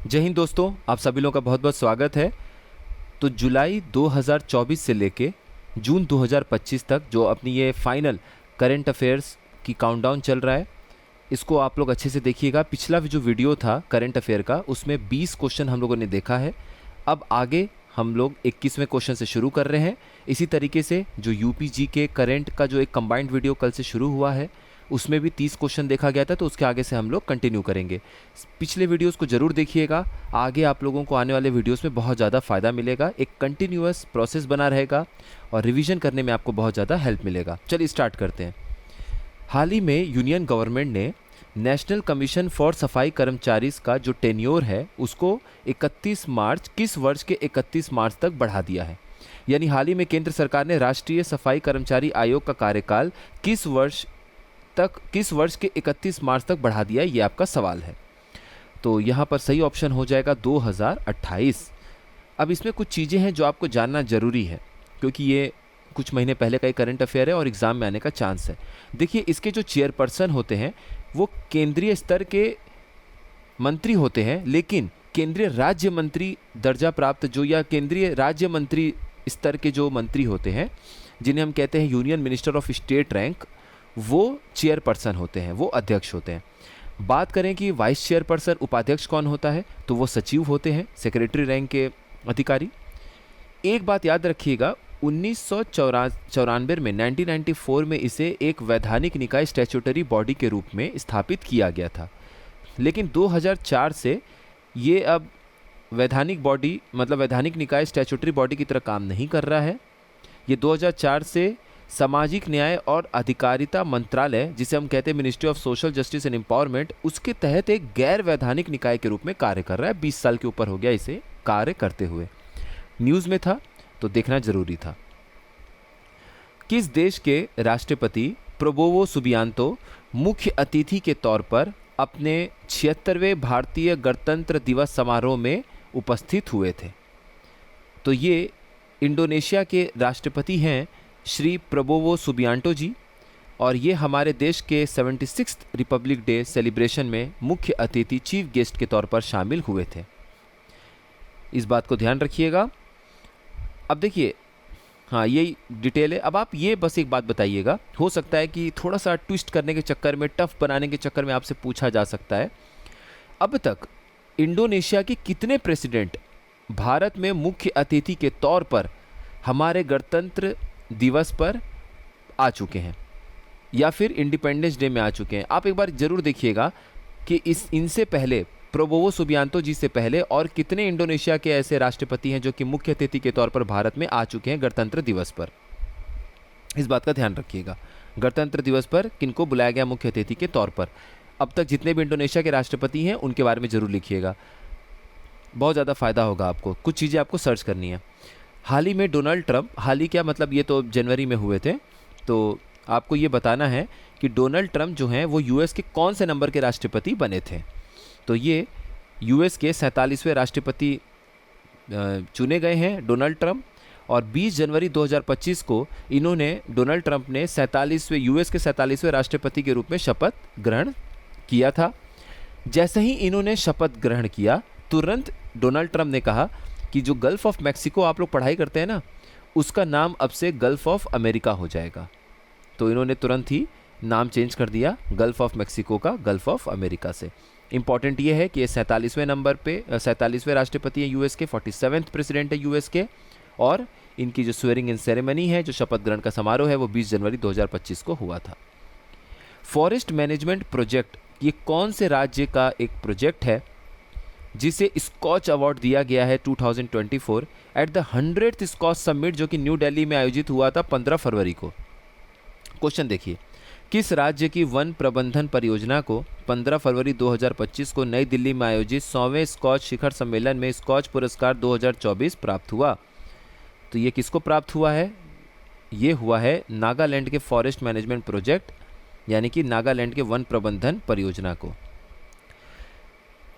जय हिंद दोस्तों, आप सभी लोगों का बहुत बहुत स्वागत है। तो जुलाई 2024 से लेके जून 2025 तक जो अपनी ये फाइनल करंट अफेयर्स की काउंटडाउन चल रहा है, इसको आप लोग अच्छे से देखिएगा। पिछला जो वीडियो था करंट अफेयर का, उसमें 20 क्वेश्चन हम लोगों ने देखा है। अब आगे हम लोग 21वें क्वेश्चन से शुरू कर रहे हैं। इसी तरीके से जो यूपीजी के करंट का जो एक कंबाइंड वीडियो कल से शुरू हुआ है, उसमें भी 30 क्वेश्चन देखा गया था, तो उसके आगे से हम लोग कंटिन्यू करेंगे। पिछले वीडियोस को ज़रूर देखिएगा, आगे आप लोगों को आने वाले वीडियोस में बहुत ज़्यादा फ़ायदा मिलेगा। एक कंटिन्यूअस प्रोसेस बना रहेगा और रिवीजन करने में आपको बहुत ज़्यादा हेल्प मिलेगा। चलिए स्टार्ट करते हैं। हाल ही में यूनियन गवर्नमेंट ने नेशनल कमीशन फॉर सफाई कर्मचारी का जो टेन्योर है, उसको 31 मार्च किस वर्ष के 31 मार्च तक बढ़ा दिया है। यानी हाल ही में केंद्र सरकार ने राष्ट्रीय सफाई कर्मचारी आयोग का कार्यकाल किस वर्ष के 31 मार्च तक बढ़ा दिया है, ये आपका सवाल है। तो यहाँ पर सही ऑप्शन हो जाएगा 2028। अब इसमें कुछ चीज़ें हैं जो आपको जानना ज़रूरी है, क्योंकि ये कुछ महीने पहले का ही करंट अफेयर है और एग्ज़ाम में आने का चांस है। देखिए, इसके जो चेयरपर्सन होते हैं वो केंद्रीय स्तर के मंत्री होते हैं, लेकिन केंद्रीय राज्य मंत्री दर्जा प्राप्त जो या केंद्रीय राज्य मंत्री स्तर के जो मंत्री होते हैं, जिन्हें हम कहते हैं union minister of state rank, वो चेयरपर्सन होते हैं, वो अध्यक्ष होते हैं। बात करें कि वाइस चेयरपर्सन उपाध्यक्ष कौन होता है, तो वो सचिव होते हैं, सेक्रेटरी रैंक के अधिकारी। एक बात याद रखिएगा, 1994 में 1994 में इसे एक वैधानिक निकाय स्टैट्यूटरी बॉडी के रूप में स्थापित किया गया था, लेकिन 2004 से ये अब वैधानिक बॉडी मतलब वैधानिक निकाय स्टैट्यूटरी बॉडी की तरह काम नहीं कर रहा है। ये 2004 से सामाजिक न्याय और अधिकारिता मंत्रालय, जिसे हम कहते हैं ministry of social justice and empowerment, उसके तहत एक गैर वैधानिक निकाय के रूप में कार्य कर रहा है। 20 साल के ऊपर हो गया इसे कार्य करते हुए। न्यूज़ में था तो देखना जरूरी था। किस देश के राष्ट्रपति प्रोबोवो सुबियांतो मुख्य अतिथि के तौर पर अपने 76वें भारतीय गणतंत्र दिवस समारोह में उपस्थित हुए थे? तो ये इंडोनेशिया के राष्ट्रपति हैं श्री प्रोबोवो सुबियांटो जी, और ये हमारे देश के 76th रिपब्लिक डे सेलिब्रेशन में मुख्य अतिथि चीफ गेस्ट के तौर पर शामिल हुए थे। इस बात को ध्यान रखिएगा। अब देखिए, हाँ, यही डिटेल है। अब आप ये बस एक बात बताइएगा, हो सकता है कि थोड़ा सा ट्विस्ट करने के चक्कर में, टफ बनाने के चक्कर में आपसे पूछा जा सकता है, अब तक इंडोनेशिया के कितने प्रेसिडेंट भारत में मुख्य अतिथि के तौर पर हमारे गणतंत्र दिवस पर आ चुके हैं या फिर इंडिपेंडेंस डे में आ चुके हैं? आप एक बार जरूर देखिएगा कि इनसे पहले, प्रोबोवो सुबियांतो जी से पहले, और कितने इंडोनेशिया के ऐसे राष्ट्रपति हैं जो कि मुख्य अतिथि के तौर पर भारत में आ चुके हैं गणतंत्र दिवस पर। इस बात का ध्यान रखिएगा, गणतंत्र दिवस पर किनको बुलाया गया मुख्य अतिथि के तौर पर। अब तक जितने भी इंडोनेशिया के राष्ट्रपति हैं उनके बारे में जरूर लिखिएगा, बहुत ज़्यादा फायदा होगा आपको। कुछ चीज़ें आपको सर्च करनी है। हाल ही में डोनाल्ड ट्रंप, हाल ही क्या मतलब, ये तो जनवरी में हुए थे, तो आपको ये बताना है कि डोनाल्ड ट्रंप जो हैं वो यूएस के कौन से नंबर के राष्ट्रपति बने थे। तो ये यूएस के 47वें राष्ट्रपति चुने गए हैं डोनाल्ड ट्रंप, और 20 जनवरी 2025 को डोनाल्ड ट्रंप ने यूएस के 47वें राष्ट्रपति के रूप में शपथ ग्रहण किया था। जैसे ही इन्होंने शपथ ग्रहण किया, तुरंत डोनाल्ड ट्रंप ने कहा कि जो गल्फ ऑफ मैक्सिको आप लोग पढ़ाई करते हैं ना, उसका नाम अब से गल्फ ऑफ अमेरिका हो जाएगा। तो इन्होंने तुरंत ही नाम चेंज कर दिया गल्फ ऑफ मैक्सिको का गल्फ ऑफ अमेरिका से। इंपॉर्टेंट ये है कि ये 47वें नंबर पे 47वें राष्ट्रपति हैं यूएस के, 47th प्रेसिडेंट है यूएस के, और इनकी जो स्वेरिंग इन सेरेमनी है, जो शपथ ग्रहण का समारोह है, वो 20 जनवरी 2025 को हुआ था। फॉरेस्ट मैनेजमेंट प्रोजेक्ट, ये कौन से राज्य का एक प्रोजेक्ट है जिसे स्कॉच अवार्ड दिया गया है 2024 at the 100th scotch summit, जो कि न्यू दिल्ली में आयोजित हुआ था 15 फरवरी को। क्वेश्चन देखिए, किस राज्य की वन प्रबंधन परियोजना को 15 फरवरी 2025 को नई दिल्ली में आयोजित 100वें स्कॉच शिखर सम्मेलन में स्कॉच पुरस्कार 2024 प्राप्त हुआ? तो ये किसको प्राप्त हुआ है? ये हुआ है नागालैंड के फॉरेस्ट मैनेजमेंट प्रोजेक्ट, यानी कि नागालैंड के वन प्रबंधन परियोजना को।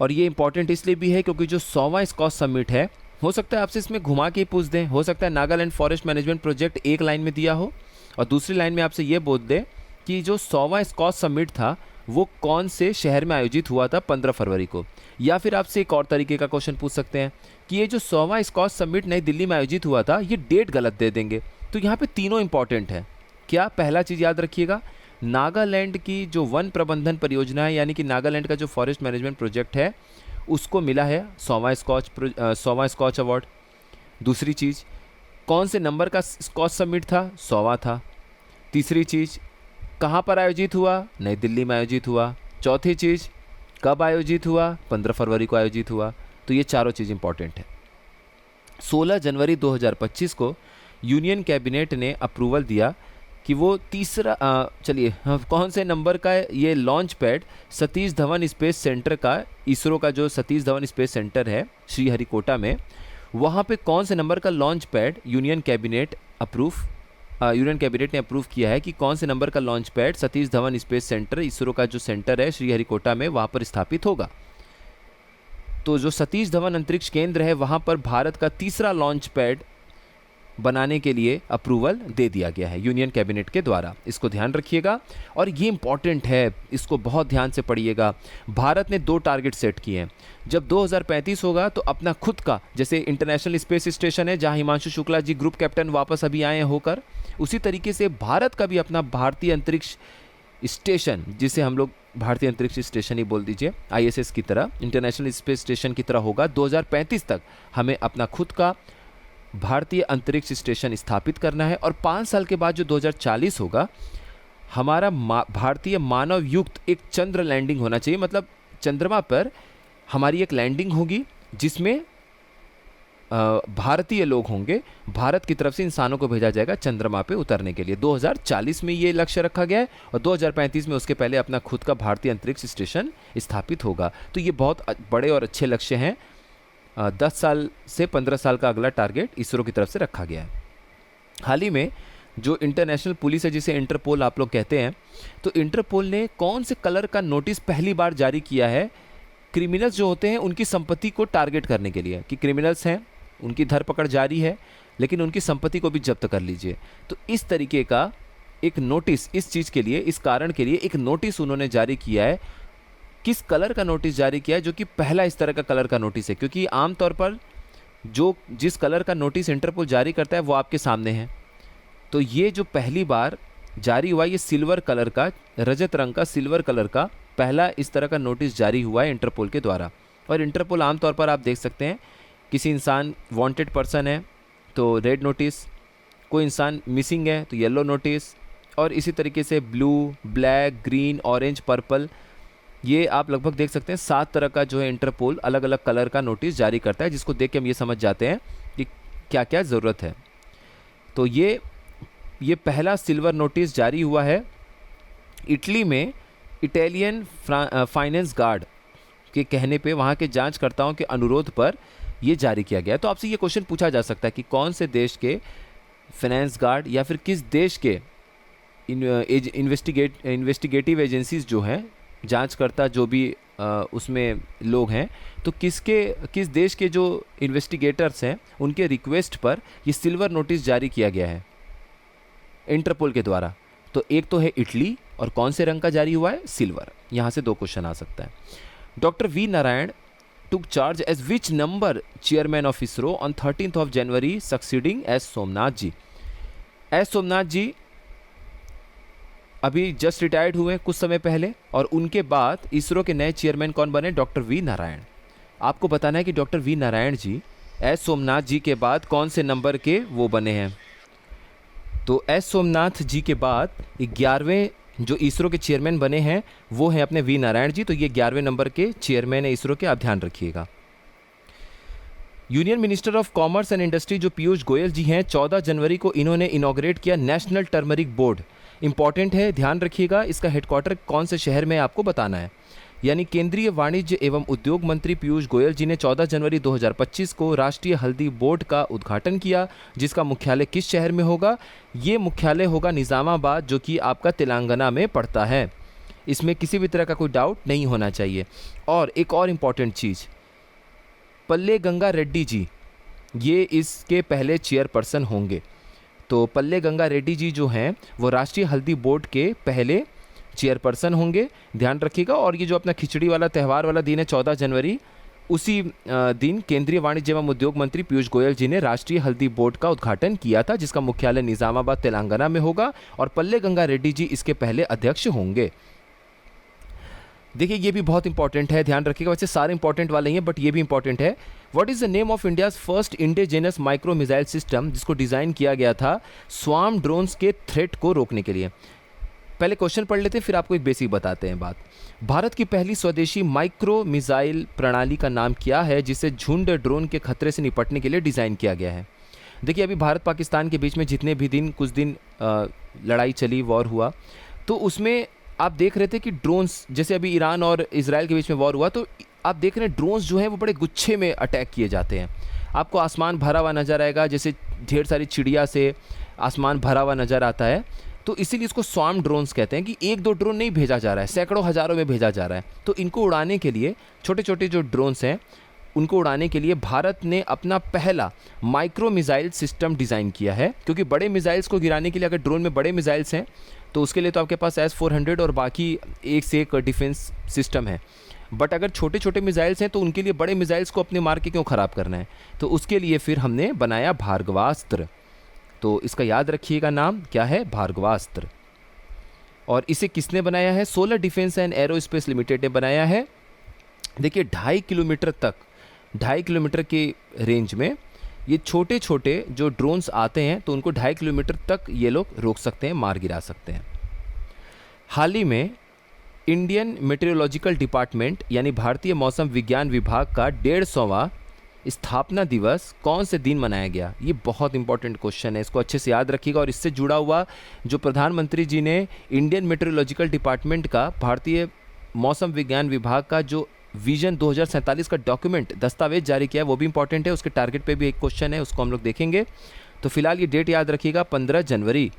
और ये इंपॉर्टेंट इसलिए भी है क्योंकि जो 100वां स्कॉच समिट है, हो सकता है आपसे इसमें घुमा के पूछ दें, हो सकता है नागालैंड फॉरेस्ट मैनेजमेंट प्रोजेक्ट एक लाइन में दिया हो और दूसरी लाइन में आपसे ये बोल दे कि जो 100वां स्कॉच समिट था वो कौन से शहर में आयोजित हुआ था 15 फरवरी को। या फिर आपसे एक और तरीके का क्वेश्चन पूछ सकते हैं कि ये जो 100वां स्कॉच समिट नई दिल्ली में आयोजित हुआ था, ये डेट गलत दे देंगे। तो यहाँ पे तीनों इंपॉर्टेंट है। क्या? पहला चीज़ याद रखिएगा, नागालैंड की जो वन प्रबंधन परियोजना है, यानी कि नागालैंड का जो फॉरेस्ट मैनेजमेंट प्रोजेक्ट है, उसको मिला है 100वां स्कॉच अवार्ड। दूसरी चीज़, कौन से नंबर का स्कॉच समिट था? 100वां था। तीसरी चीज़, कहाँ पर आयोजित हुआ? नई दिल्ली में आयोजित हुआ। चौथी चीज़, कब आयोजित हुआ? 15 फरवरी को आयोजित हुआ। तो ये चारों चीज़ इंपॉर्टेंट है। 16 जनवरी 2025 को यूनियन कैबिनेट ने अप्रूवल दिया कि वो तीसरा चलिए कौन से नंबर का ये launch pad Satish Dhawan space centre का, इसरो का जो सतीश धवन स्पेस सेंटर है श्रीहरिकोटा में, वहाँ पे कौन से नंबर का लॉन्च पैड यूनियन कैबिनेट ने अप्रूव किया है कि कौन से नंबर का launch pad Satish Dhawan space centre, ISRO का जो सेंटर है श्रीहरिकोटा में, वहाँ पर स्थापित होगा। तो जो सतीश धवन अंतरिक्ष केंद्र है, वहाँ पर भारत का तीसरा लॉन्च पैड बनाने के लिए अप्रूवल दे दिया गया है यूनियन कैबिनेट के द्वारा। इसको ध्यान रखिएगा और ये इंपॉर्टेंट है, इसको बहुत ध्यान से पढ़िएगा। भारत ने 2 टारगेट सेट किए हैं। जब 2035 होगा तो अपना खुद का, जैसे इंटरनेशनल स्पेस स्टेशन है जहां हिमांशु शुक्ला जी ग्रुप कैप्टन वापस अभी आए हैं होकर, उसी तरीके से भारत का भी अपना भारतीय अंतरिक्ष स्टेशन, जिसे हम लोग भारतीय अंतरिक्ष स्टेशन ही बोल दीजिए, ISS की तरह, इंटरनेशनल स्पेस स्टेशन की तरह होगा। 2035 तक हमें अपना खुद का भारतीय अंतरिक्ष स्टेशन स्थापित करना है। और 5 साल के बाद जो 2040 होगा, हमारा भारतीय मानव युक्त एक चंद्र लैंडिंग होना चाहिए। मतलब चंद्रमा पर हमारी एक लैंडिंग होगी जिसमें भारतीय लोग होंगे। भारत की तरफ से इंसानों को भेजा जाएगा चंद्रमा पे उतरने के लिए। 2040 में ये लक्ष्य रखा गया है और 2035 में उसके पहले अपना खुद का भारतीय अंतरिक्ष स्टेशन स्थापित होगा। तो ये बहुत बड़े और अच्छे लक्ष्य हैं। 10 साल से 15 साल का अगला टारगेट इसरो की तरफ से रखा गया है। हाल ही में जो इंटरनेशनल पुलिस है, जिसे इंटरपोल आप लोग कहते हैं, तो इंटरपोल ने कौन से कलर का नोटिस पहली बार जारी किया है क्रिमिनल्स जो होते हैं उनकी संपत्ति को टारगेट करने के लिए, कि क्रिमिनल्स हैं, उनकी धरपकड़ जारी है, लेकिन उनकी संपत्ति को भी जब्त कर लीजिए। तो इस तरीके का एक नोटिस, इस चीज़ के लिए, इस कारण के लिए एक नोटिस उन्होंने जारी किया है। किस कलर का नोटिस जारी किया है? जो कि पहला इस तरह का कलर का नोटिस है, क्योंकि आमतौर पर जिस कलर का नोटिस इंटरपोल जारी करता है वो आपके सामने है। तो ये जो पहली बार जारी हुआ, ये सिल्वर कलर का, रजत रंग का सिल्वर कलर का पहला इस तरह का नोटिस जारी हुआ है इंटरपोल के द्वारा। और इंटरपोल आमतौर पर आप देख सकते हैं, किसी इंसान वांटेड पर्सन है तो रेड नोटिस, कोई इंसान मिसिंग है तो येलो नोटिस, और इसी तरीके से blue, black, green, orange, purple, ये आप लगभग देख सकते हैं 7 तरह का जो है इंटरपोल अलग अलग कलर का नोटिस जारी करता है, जिसको देख के हम ये समझ जाते हैं कि क्या क्या ज़रूरत है। तो ये पहला सिल्वर नोटिस जारी हुआ है इटली में इटालियन फाइनेंस गार्ड के कहने पे, वहाँ के जांचकर्ताओं के अनुरोध पर ये जारी किया गया। तो आपसे ये क्वेश्चन पूछा जा सकता है कि कौन से देश के फाइनेंस गार्ड या फिर किस देश के इन्वेस्टिगेटिव एजेंसीज जो हैं, जांचकर्ता जो भी उसमें लोग हैं, तो किस देश के जो इन्वेस्टिगेटर्स हैं उनके रिक्वेस्ट पर ये सिल्वर नोटिस जारी किया गया है इंटरपोल के द्वारा। तो एक तो है इटली, और कौन से रंग का जारी हुआ है? सिल्वर। यहाँ से 2 क्वेश्चन आ सकता है। Doctor V Narayan took charge as which number chairman of ISRO on 13th of January succeeding S. Somnath ji. S Somnath ji अभी जस्ट रिटायर्ड हुए कुछ समय पहले, और उनके बाद इसरो के नए चेयरमैन कौन बने? Doctor V Narayan. आपको बताना है कि doctor V Narayan ji S Somnath ji के बाद कौन से नंबर के वो बने हैं। तो एस सोमनाथ जी के बाद 11वें जो इसरो के चेयरमैन बने हैं वो हैं अपने वी नारायण जी। तो ये 11वें नंबर के चेयरमैन है इसरो के, आप ध्यान रखिएगा। Union minister of commerce and industry जो पीयूष गोयल जी हैं, 14 जनवरी को इन्होंने इनॉग्रेट किया नेशनल टर्मरिक बोर्ड। इंपॉर्टेंट है, ध्यान रखिएगा। इसका हेडक्वार्टर कौन से शहर में आपको बताना है। यानी केंद्रीय वाणिज्य एवं उद्योग मंत्री पीयूष गोयल जी ने 14 जनवरी 2025 को राष्ट्रीय हल्दी बोर्ड का उद्घाटन किया, जिसका मुख्यालय किस शहर में होगा? ये मुख्यालय होगा निज़ामाबाद, जो कि आपका तेलंगाना में पड़ता है। इसमें किसी भी तरह का कोई डाउट नहीं होना चाहिए। और एक और इम्पॉर्टेंट चीज़, पल्ले गंगा रेड्डी जी ये इसके पहले चेयरपर्सन होंगे। तो पल्ले गंगा रेड्डी जी जो हैं वो राष्ट्रीय हल्दी बोर्ड के पहले चेयरपर्सन होंगे, ध्यान रखिएगा। और ये जो अपना खिचड़ी वाला त्यौहार वाला दिन है 14 जनवरी, उसी दिन केंद्रीय वाणिज्य एवं उद्योग मंत्री पीयूष गोयल जी ने राष्ट्रीय हल्दी बोर्ड का उद्घाटन किया था, जिसका मुख्यालय निजामाबाद तेलंगाना में होगा और पल्ले गंगा रेड्डी जी इसके पहले अध्यक्ष होंगे। देखिए ये भी बहुत इंपॉर्टेंट है, ध्यान रखिएगा। वैसे सारे इंपॉर्टेंट वाले ही हैं बट ये भी इंपॉर्टेंट है। What is the name of India's first indigenous micro missile system, जिसको डिजाइन किया गया था स्वार्म ड्रोन्स के थ्रेट को रोकने के लिए। पहले क्वेश्चन पढ़ लेते हैं फिर आपको एक बेसिक बताते हैं बात। भारत की पहली स्वदेशी माइक्रो मिसाइल प्रणाली का नाम क्या है, जिसे झुंड ड्रोन के खतरे से निपटने के लिए डिज़ाइन किया गया है। देखिए अभी भारत पाकिस्तान के बीच में जितने भी कुछ दिन लड़ाई चली, वॉर हुआ, तो उसमें आप देख रहे थे कि ड्रोन्स, जैसे अभी ईरान और इजराइल के बीच में वॉर हुआ, तो आप देख रहे हैं ड्रोन्स जो हैं वो बड़े गुच्छे में अटैक किए जाते हैं। आपको आसमान भरा हुआ नज़र आएगा, जैसे ढेर सारी चिड़िया से आसमान भरा हुआ नज़र आता है। तो इसीलिए इसको स्वार्म ड्रोन्स कहते हैं कि एक दो ड्रोन नहीं भेजा जा रहा है, सैकड़ों हज़ारों में भेजा जा रहा है। तो इनको उड़ाने के लिए, छोटे छोटे जो ड्रोन्स हैं उनको उड़ाने के लिए भारत ने अपना पहला माइक्रो मिसाइल सिस्टम डिज़ाइन किया है। क्योंकि बड़े मिसाइल्स को गिराने के लिए अगर ड्रोन में बड़े मिसाइल्स हैं तो उसके लिए तो आपके पास S-400 और बाकी एक से एक डिफेंस सिस्टम है, बट अगर छोटे छोटे मिसाइल्स हैं तो उनके लिए बड़े मिसाइल्स को अपने मार के क्यों ख़राब करना है। तो उसके लिए फिर हमने बनाया भार्गवास्त्र। तो इसका याद रखिएगा, नाम क्या है, भार्गवास्त्र। और इसे किसने बनाया है, solar defence and aerospace limited ने बनाया है। देखिए 2.5 किलोमीटर तक, 2.5 किलोमीटर के रेंज में ये छोटे छोटे जो ड्रोन्स आते हैं तो उनको 2.5 किलोमीटर तक ये लोग रोक सकते हैं, मार गिरा सकते हैं। हाल ही में इंडियन मेट्रोलॉजिकल डिपार्टमेंट यानी भारतीय मौसम विज्ञान विभाग का 150वां स्थापना दिवस कौन से दिन मनाया गया। ये बहुत इंपॉर्टेंट क्वेश्चन है, इसको अच्छे से याद रखिएगा। और इससे जुड़ा हुआ जो प्रधानमंत्री जी ने इंडियन मेट्रोलॉजिकल डिपार्टमेंट का, भारतीय मौसम विज्ञान विभाग का जो विजन 2047 का डॉक्यूमेंट, दस्तावेज जारी किया है, वो भी इंपॉर्टेंट है। उसके टारगेट पे भी एक क्वेश्चन है, उसको हम लोग देखेंगे। तो फिलहाल ये डेट याद रखिएगा, 15 जनवरी।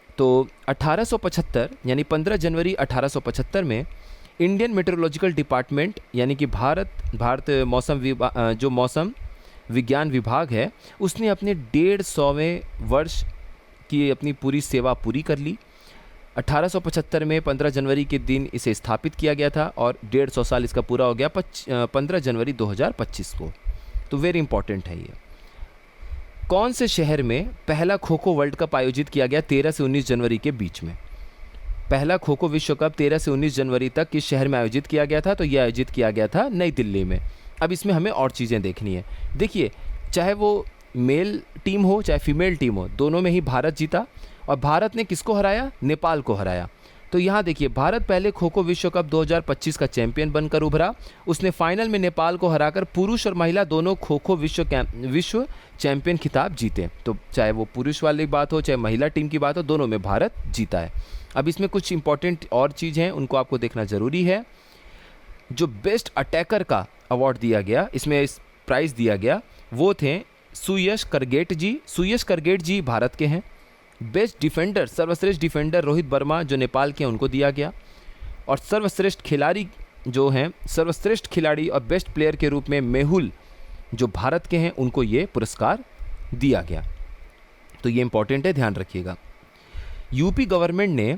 तो 1875 यानी 15 जनवरी 1875 में इंडियन मेट्रोलॉजिकल डिपार्टमेंट यानी कि भारत जो मौसम विज्ञान विभाग है, उसने अपने 150वें वर्ष की अपनी पूरी सेवा पूरी कर ली। 1875 में 15 जनवरी के दिन इसे स्थापित किया गया था और 150 साल इसका पूरा हो गया 15 जनवरी 2025 को। तो वेरी इंपॉर्टेंट है ये। कौन से शहर में पहला खो खो वर्ल्ड कप आयोजित किया गया 13 से 19 जनवरी के बीच में। पहला खो खो विश्व कप 13 से 19 जनवरी तक किस शहर में आयोजित किया गया था, तो यह आयोजित किया गया था नई दिल्ली में। अब इसमें हमें और चीज़ें देखनी है। देखिए चाहे वो मेल टीम हो चाहे फीमेल टीम हो, दोनों में ही भारत जीता। और भारत ने किसको हराया, नेपाल को हराया। तो यहाँ देखिए भारत पहले खो खो विश्व कप 2025 का चैंपियन बनकर उभरा। उसने फाइनल में नेपाल को हराकर पुरुष और महिला दोनों खो खो विश्व चैंपियन खिताब जीते। तो चाहे वो पुरुष वाली बात हो चाहे महिला टीम की बात हो, दोनों में भारत जीता है। अब इसमें कुछ इंपॉर्टेंट और चीज़ हैं, उनको आपको देखना ज़रूरी है। जो बेस्ट अटैकर का अवार्ड दिया गया, इसमें इस प्राइज़ दिया गया, वो थे सुयश करगेट जी। सुयश करगेट जी भारत के हैं। बेस्ट डिफेंडर, सर्वश्रेष्ठ डिफेंडर रोहित वर्मा जो नेपाल के हैं, उनको दिया गया। और सर्वश्रेष्ठ खिलाड़ी जो हैं, सर्वश्रेष्ठ खिलाड़ी और बेस्ट प्लेयर के रूप में मेहुल जो भारत के हैं, उनको ये पुरस्कार दिया गया। तो ये इंपॉर्टेंट है, ध्यान रखिएगा। यूपी गवर्नमेंट ने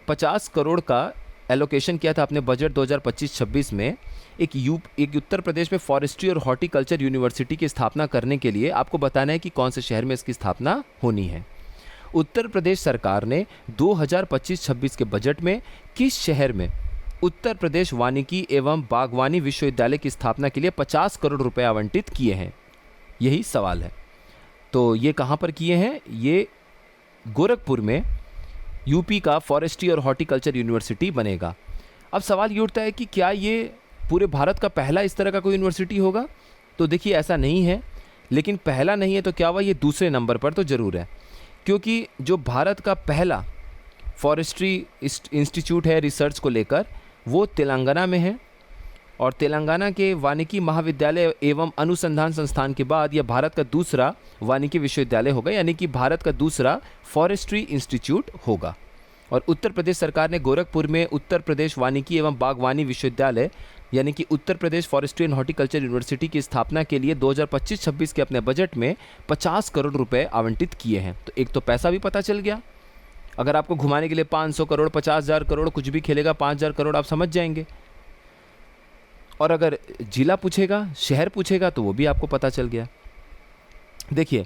50 करोड़ का एलोकेशन किया था अपने बजट 2025-26 में एक उत्तर प्रदेश में फॉरेस्ट्री और हॉर्टिकल्चर यूनिवर्सिटी की स्थापना करने के लिए। आपको बताना है कि कौन से शहर में इसकी स्थापना होनी है। उत्तर प्रदेश सरकार ने 2025-26 के बजट में किस शहर में उत्तर प्रदेश वानिकी एवं बागवानी विश्वविद्यालय की स्थापना के लिए 50 करोड़ रुपए आवंटित किए हैं, यही सवाल है। तो ये कहाँ पर किए हैं, ये गोरखपुर में यूपी का फॉरेस्ट्री और हॉर्टिकल्चर यूनिवर्सिटी बनेगा। अब सवाल ये उठता है कि क्या ये पूरे भारत का पहला इस तरह का कोई यूनिवर्सिटी होगा। तो देखिए ऐसा नहीं है, लेकिन पहला नहीं है तो क्या हुआ, ये दूसरे नंबर पर तो ज़रूर है। क्योंकि जो भारत का पहला फॉरेस्ट्री इंस्टीट्यूट है रिसर्च को लेकर, वो तेलंगाना में है। और तेलंगाना के वानिकी महाविद्यालय एवं अनुसंधान संस्थान के बाद यह भारत का दूसरा वानिकी विश्वविद्यालय होगा, यानी कि भारत का दूसरा फॉरेस्ट्री इंस्टीट्यूट होगा। और उत्तर प्रदेश सरकार ने गोरखपुर में उत्तर प्रदेश वानिकी एवं बागवानी विश्वविद्यालय यानी कि Uttar Pradesh forestry and horticulture university की स्थापना के लिए 2025-26 के अपने बजट में 50 करोड़ रुपए आवंटित किए हैं। तो एक तो पैसा भी पता चल गया, अगर आपको घुमाने के लिए 500 करोड़, 50,000 करोड़, कुछ भी खेलेगा 5,000 करोड़, आप समझ जाएंगे। और अगर जिला पूछेगा, शहर पूछेगा, तो वो भी आपको पता चल गया। देखिए,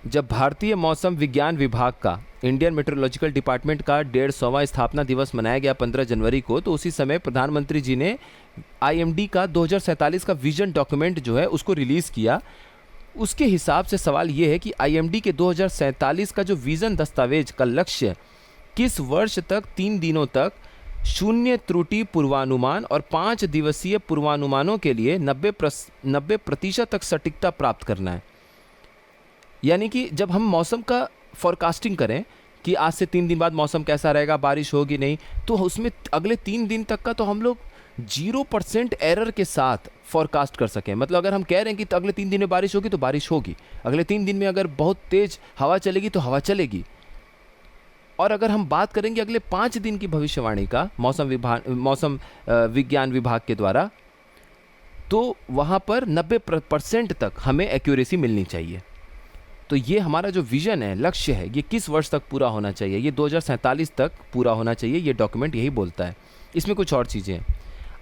जब भारतीय मौसम विज्ञान विभाग का, इंडियन मेट्रोलॉजिकल डिपार्टमेंट का 150वां स्थापना दिवस मनाया गया 15 जनवरी को, तो उसी समय प्रधानमंत्री जी ने आईएमडी का 2047 का विजन डॉक्यूमेंट जो है उसको रिलीज़ किया। उसके हिसाब से सवाल ये है कि आईएमडी के 2047 का जो विजन दस्तावेज का लक्ष्य किस वर्ष तक 3 दिनों तक शून्य त्रुटि पूर्वानुमान और 5 दिवसीय पूर्वानुमानों के लिए 90% तक सटीकता प्राप्त करना है। यानी कि जब हम मौसम का फॉरकास्टिंग करें कि आज से 3 दिन बाद मौसम कैसा रहेगा, बारिश होगी नहीं, तो उसमें अगले 3 दिन तक का तो हम लोग 0% एरर के साथ फॉरकास्ट कर सकें। मतलब अगर हम कह रहे हैं कि अगले 3 दिन में बारिश होगी तो बारिश होगी, अगले 3 दिन में अगर बहुत तेज हवा चलेगी तो हवा चलेगी। और अगर हम बात करेंगे अगले 5 दिन की भविष्यवाणी का मौसम विज्ञान विभाग के द्वारा, तो वहाँ पर 90% तक हमें एक्यूरेसी मिलनी चाहिए। तो ये हमारा जो विजन है, लक्ष्य है, ये किस वर्ष तक पूरा होना चाहिए? ये 2047 तक पूरा होना चाहिए, ये डॉक्यूमेंट यही बोलता है। इसमें कुछ और चीज़ें हैं।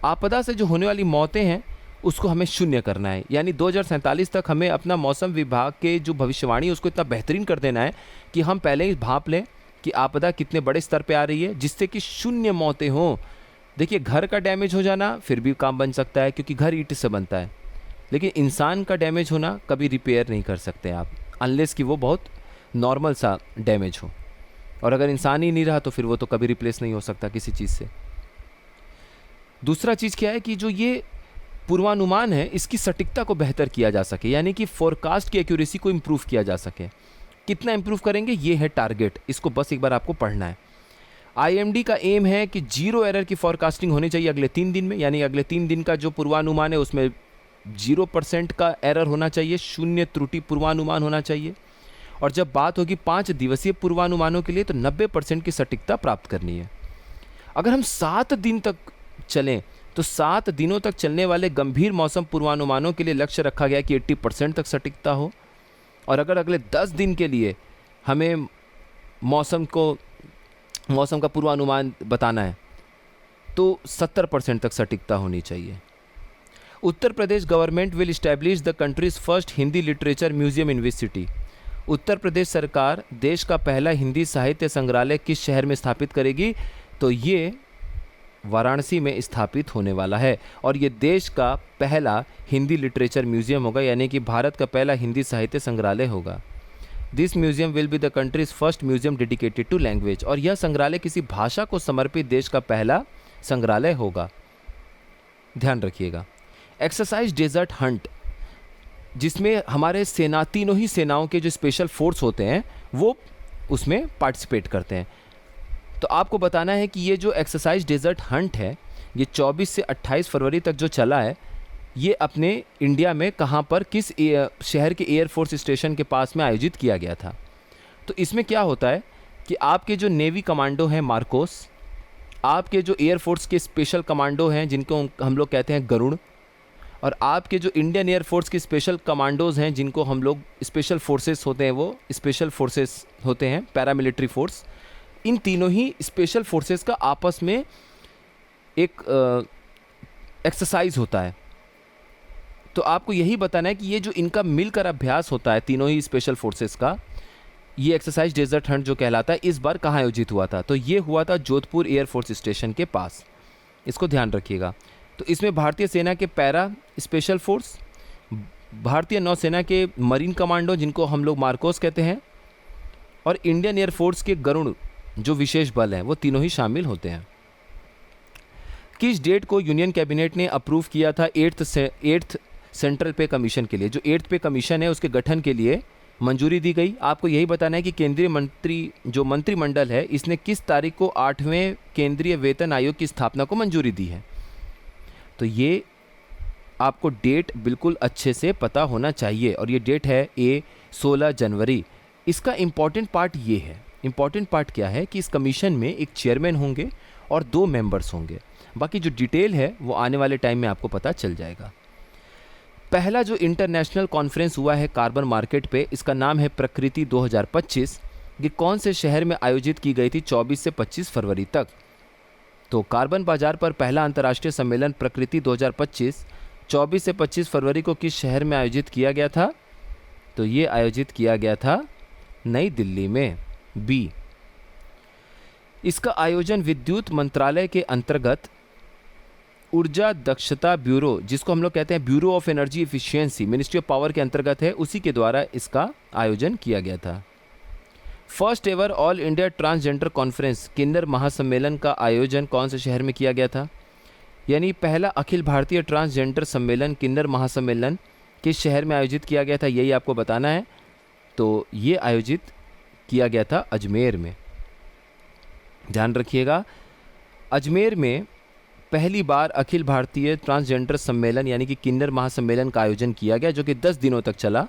आपदा से जो होने वाली मौतें हैं उसको हमें शून्य करना है, यानी 2047 तक हमें अपना मौसम विभाग के जो भविष्यवाणी है उसको इतना बेहतरीन कर देना है कि हम पहले ही भांप लें कि आपदा कितने बड़े स्तर पे आ रही है, जिससे कि शून्य मौतें हों। देखिए, घर का डैमेज हो जाना फिर भी काम बन सकता है क्योंकि घर ईंट से बनता है, लेकिन इंसान का डैमेज होना कभी रिपेयर नहीं कर सकते आप, अनलेस कि वो बहुत नॉर्मल सा डैमेज हो। और अगर इंसान ही नहीं रहा तो फिर वो तो कभी रिप्लेस नहीं हो सकता किसी चीज़ से। दूसरा चीज़ क्या है कि जो ये पूर्वानुमान है इसकी सटीकता को बेहतर किया जा सके, यानी कि फोरकास्ट की एक्यूरेसी को इम्प्रूव किया जा सके। कितना इम्प्रूव करेंगे, ये है टारगेट, इसको बस एक बार आपको पढ़ना है। आईएमडी का एम है कि 0 एरर की फोरकास्टिंग होनी चाहिए अगले 3 दिन में, यानी अगले 3 दिन का जो पूर्वानुमान है उसमें 0% का एरर होना चाहिए, शून्य त्रुटि पूर्वानुमान होना चाहिए। और जब बात होगी 5 दिवसीय पूर्वानुमानों के लिए तो 90% की सटीकता प्राप्त करनी है। अगर हम 7 दिन तक चलें तो 7 दिनों तक चलने वाले गंभीर मौसम पूर्वानुमानों के लिए लक्ष्य रखा गया कि 80% तक सटीकता हो। और अगर अगले 10 दिन के लिए हमें मौसम का पूर्वानुमान बताना है तो 70% तक सटीकता होनी चाहिए। Uttar Pradesh government will establish the country's first Hindi literature museum in which city. Uttar Pradesh सरकार देश का पहला हिंदी साहित्य संग्रहालय किस शहर में स्थापित करेगी? तो ये वाराणसी में स्थापित होने वाला है और ये देश का पहला हिंदी लिटरेचर म्यूजियम होगा, यानी कि भारत का पहला हिंदी साहित्य संग्रहालय होगा। This museum will be the country's first museum dedicated to language. और यह संग्रहालय किसी भाषा को समर्पित देश का पहला संग्रहालय होगा। ध्यान रखिएगा। एक्सरसाइज डेजर्ट हंट, जिसमें हमारे तीनों ही सेनाओं के जो स्पेशल फोर्स होते हैं वो उसमें पार्टिसिपेट करते हैं। तो आपको बताना है कि ये जो एक्सरसाइज डेजर्ट हंट है ये 24 से 28 फरवरी तक जो चला है, ये अपने इंडिया में कहाँ पर, किस शहर के एयरफोर्स स्टेशन के पास में आयोजित किया गया था। तो इसमें क्या होता है कि आपके जो नेवी कमांडो हैं मार्कोस, आपके जो एयरफोर्स के स्पेशल कमांडो हैं जिनको हम लोग कहते हैं गरुड़, और आपके जो इंडियन एयरफोर्स के स्पेशल कमांडोज़ हैं जिनको हम लोग स्पेशल फोर्सेस होते हैं, वो स्पेशल फोर्सेस होते हैं, पैरामिलिट्री फोर्स, इन तीनों ही स्पेशल फोर्सेस का आपस में एक एक्सरसाइज होता है। तो आपको यही बताना है कि ये जो इनका मिलकर अभ्यास होता है तीनों ही स्पेशल फोर्सेस का, ये एक्सरसाइज डेजर्ट हंट जो कहलाता है, इस बार कहाँ आयोजित हुआ था? तो ये हुआ था जोधपुर एयरफोर्स स्टेशन के पास। इसको ध्यान रखिएगा। तो इसमें भारतीय सेना के पैरा स्पेशल फोर्स, भारतीय नौसेना के मरीन कमांडो जिनको हम लोग मार्कोस कहते हैं, और इंडियन एयरफोर्स के गरुड़ जो विशेष बल हैं, वो तीनों ही शामिल होते हैं। किस डेट को यूनियन कैबिनेट ने अप्रूव किया था 8th सेंट्रल पे कमीशन के लिए? जो 8th पे कमीशन है उसके गठन के लिए मंजूरी दी गई। आपको यही बताना है कि केंद्रीय मंत्रिमंडल है, इसने किस तारीख को 8वें केंद्रीय वेतन आयोग की स्थापना को मंजूरी दी है? तो ये आपको डेट बिल्कुल अच्छे से पता होना चाहिए, और ये डेट है 16 जनवरी। इसका इम्पॉर्टेंट पार्ट ये है, इम्पॉर्टेंट पार्ट क्या है कि इस कमीशन में एक चेयरमैन होंगे और 2 मेंबर्स होंगे। बाकी जो डिटेल है वो आने वाले टाइम में आपको पता चल जाएगा। पहला जो इंटरनेशनल कॉन्फ्रेंस हुआ है कार्बन मार्केट पे, इसका नाम है प्रकृति 2025। कि कौन से शहर में आयोजित की गई थी 24 से 25 फरवरी तक। तो कार्बन बाजार पर पहला अंतर्राष्ट्रीय सम्मेलन प्रकृति 2025 24 से 25 फरवरी को किस शहर में आयोजित किया गया था? तो ये आयोजित किया गया था नई दिल्ली में, बी। इसका आयोजन विद्युत मंत्रालय के अंतर्गत ऊर्जा दक्षता ब्यूरो, जिसको हम लोग कहते हैं bureau of energy efficiency, ministry of power के अंतर्गत है, उसी के द्वारा इसका आयोजन किया गया था। First ever all India transgender conference, किन्नर महासम्मेलन का आयोजन कौन से शहर में किया गया था? यानी पहला अखिल भारतीय ट्रांसजेंडर सम्मेलन, किन्नर महासम्मेलन किस शहर में आयोजित किया गया था, यही आपको बताना है। तो ये आयोजित किया गया था अजमेर में। ध्यान रखिएगा, अजमेर में पहली बार अखिल भारतीय ट्रांसजेंडर सम्मेलन यानी कि किन्नर महासम्मेलन का आयोजन किया गया, जो कि 10 दिनों तक चला।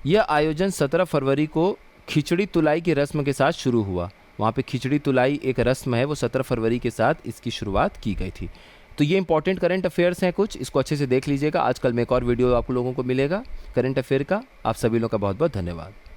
यह आयोजन 17 फरवरी को खिचड़ी तुलाई की रस्म के साथ शुरू हुआ। वहाँ पे खिचड़ी तुलाई एक रस्म है, वो 17 फरवरी के साथ इसकी शुरुआत की गई थी। तो ये इंपॉर्टेंट करंट अफेयर्स हैं कुछ, इसको अच्छे से देख लीजिएगा। आजकल में एक और वीडियो आप लोगों को मिलेगा करंट अफेयर का। आप सभी लोगों का बहुत बहुत धन्यवाद।